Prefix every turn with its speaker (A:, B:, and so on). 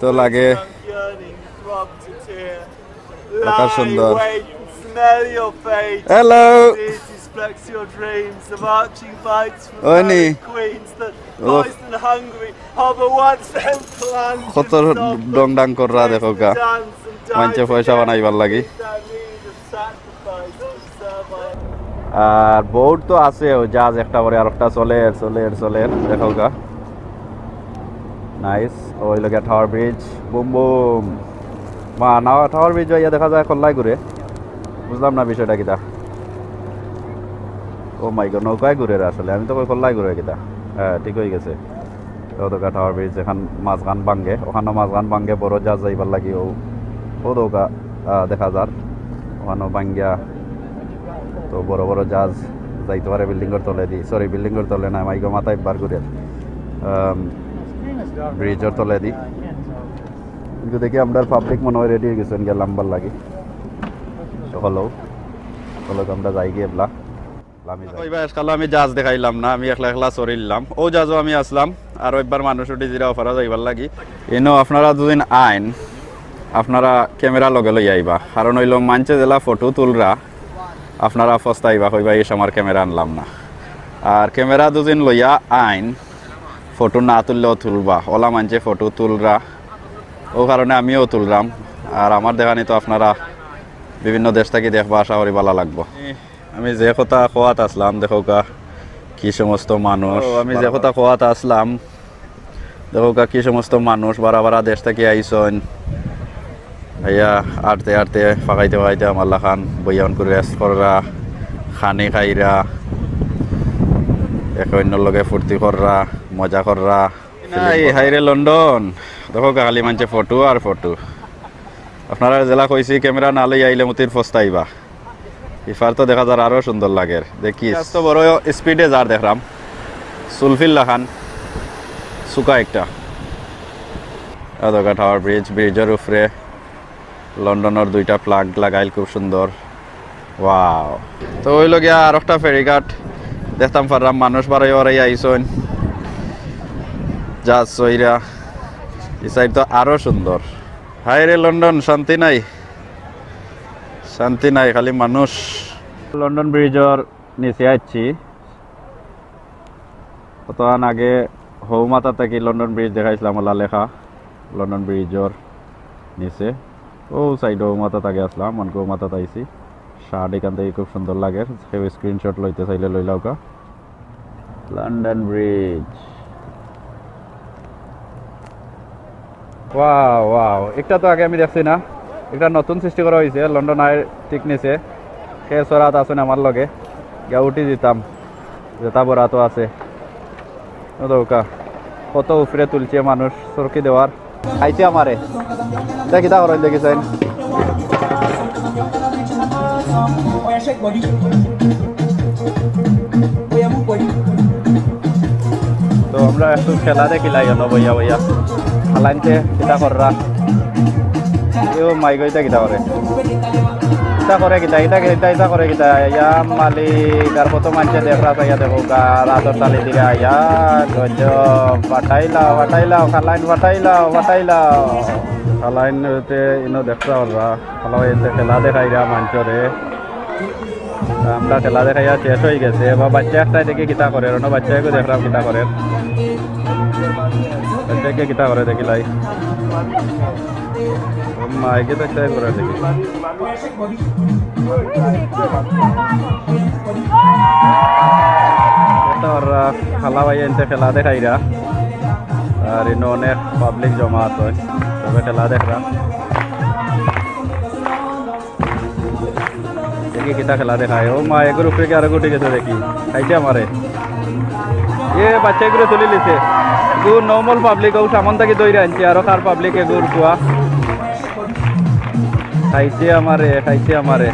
A: তো লাগে আকাশ সুন্দর হ্যালো ওনি কত ডং ডাং কররা দেখো গা মানছে পয়সা বানাইবার লাগি আর বোর্ড তো আছে জাহাজ একটা পরে আর একটা চলে দেখো গা নাইস ওই লগে টাওয়ার ব্রিজ বুম বুম মা না টাওয়ার ব্রিজ ইয়া দেখা যায় খোলাই ঘুরে বুঝলাম না বিষয়টা কিটা ও মাই গড নৌকায় ঘুরে আসলে আমি তো কই খোলাই ঘুরে কিটা হ্যাঁ ঠিক হয়ে গেছে দৌকা টাওয়ার ব্রিজ এখন মাঝখান ভাঙ্গে ওখানে মাঝখান ভাঙ্গে বড় জাহাজ যাইবার লাগি ও দৌকা দেখা যার ওখানে ভাঙ্গিয়া তো বড় বড় জাহাজ যাইতে পারে বিল্ডিংয়ের তলে দি সরি বিল্ডিংয়ের তলে না মাইগো মাথায় বার করে ব্রিজের তলে দি কিন্তু দেখি আমরা পাবলিক মনে হয় রেডি হয়ে গেছেন গেলাম বার লাগি হলো আমরা যাই গিয়ে এবলা আমি জাহাজ দেখাইলাম না আমি একলা চড়িলাম ও জাহাজও আমি আসলাম আর একবার মানুষ উঠি জিরা অফারা যাইবার লাগি এনো আপনারা দুদিন আইন আপনারা ক্যামেরা লগে লই আইবা কারণ হইল মানছে জেলা ফটো তুলরা আপনারা ফস্তাইবা কইবা এস আমার ক্যামেরা আনলাম না আর ক্যামেরা দুদিন লইয়া আইন ফটো না তুললেও তুলবা ওলা মানছে ফটো তুলরা ও কারণে আমিও তুললাম আর আমার দেখানি তো আপনারা বিভিন্ন দেশ থেকে দেখবা আশা করি ভালো লাগবো আমি যে কথা খোয়াত আসলাম দেখো কা কি সমস্ত মানুষ আমি যে কথা খোয়াত আসলাম দেখো কা কি সমস্ত মানুষ বারা দেশ থেকে আইসন ভাইয়া আটতে ফাঁকাইতে আমাল্লা খান বইয়ান করে রেস্ট কররা খানি খাইরা এক অন্যর লগে ফুর্তি কররা মজা কররা হাইরে লন্ডন দেখো খালি মানছে ফটো আর ফটো আপনারা জেলা কইছি ক্যামেরা না লই আইলে মতির ফস্তাইবা ইফার তো দেখা যার আরো সুন্দর লাগে দেখি তো বড় স্পিডে যার দেখলাম সুলফিল্লা খান সুকা একটা আদকা টাওয়ার ব্রিজের উপরে লন্ডনের দুইটা প্লাগ লাগাইল খুব সুন্দর ওয়াও তো ওই লগিয়া আর একটা ফেরিঘাট দেখতাম পারলাম মানুষ বাড়াই আইসন জাহাজ সইরা এই সাইড তো আরো সুন্দর হাই রে লন্ডন শান্তি নাই খালি মানুষ লন্ডন ব্রিজের নিচে আসছি কতক্ষণ আগে হৌমাতা থেকে লন্ডন ব্রিজ দেখাইছিলাম ওলা লেখা লন্ডন ব্রিজের নিচে ও সাইড হৌমাতা থেকে আসলাম মনকে হৌমাতা আইছি শার্ট এখান থেকে খুব সুন্দর লাগে কেউ স্ক্রিনশট লইতে চাইলে লইলাও কা লন্ডন ব্রিজ ওয়াও একটা তো আগে আমি দেখছি না একটা নতুন সৃষ্টি করা হয়েছে লন্ডন আয়ের ঠিক নিচে সে সরাত আছে না আমার লগে গিয়া উঠি দিতাম জেতা বরা তো আছে দৌকা কত উপরে তুলছে মানুষ সরকি দেওয়ার খাইছে আমারে দেখি তা করেন দেখেছেন তো আমরা একটু খেলা দেখিলাই বইয়া খালাইতে কিতা কররা কেউ মাইগইতা কিতা করে কিতা করে ইয়া মালিক আর কত মানুষে দেখরা চাইয়া দেখো রাতর তালি দিকে ইয়া ফাটাইলাও খালাইন ইনো দেখরা ওরা খালাইতে খেলা দেখাইরা মানুষরে আমরা খেলা দেখাইয়া শেষ হয়ে গেছে বা বাচ্চা একটাই দেখে কিতা করে বাচ্চাকে দেখলাম কিতা করে বাচ্চাকে কিতা করে দেখিলাই মাইকে তো একটাই করে দেখি ওরা খালা ভাই এনতে খেলা দেখাইরা আর ইনো অনেক পাবলিক জমা আছে তবে খেলা দেখরা দেখি কিতা খেলা দেখায় ও মা এগুলো উপরে কি আরো গুটি গেছে দেখি খাইছে আমারে এ বাচ্চা এগুলো তুলে লিছে এগুলো নর্মাল পাবলিক ও সামন থেকে দৌড়ে আনছে আরো কার পাবলিক এগুলো কুয়া খাইছে আমারে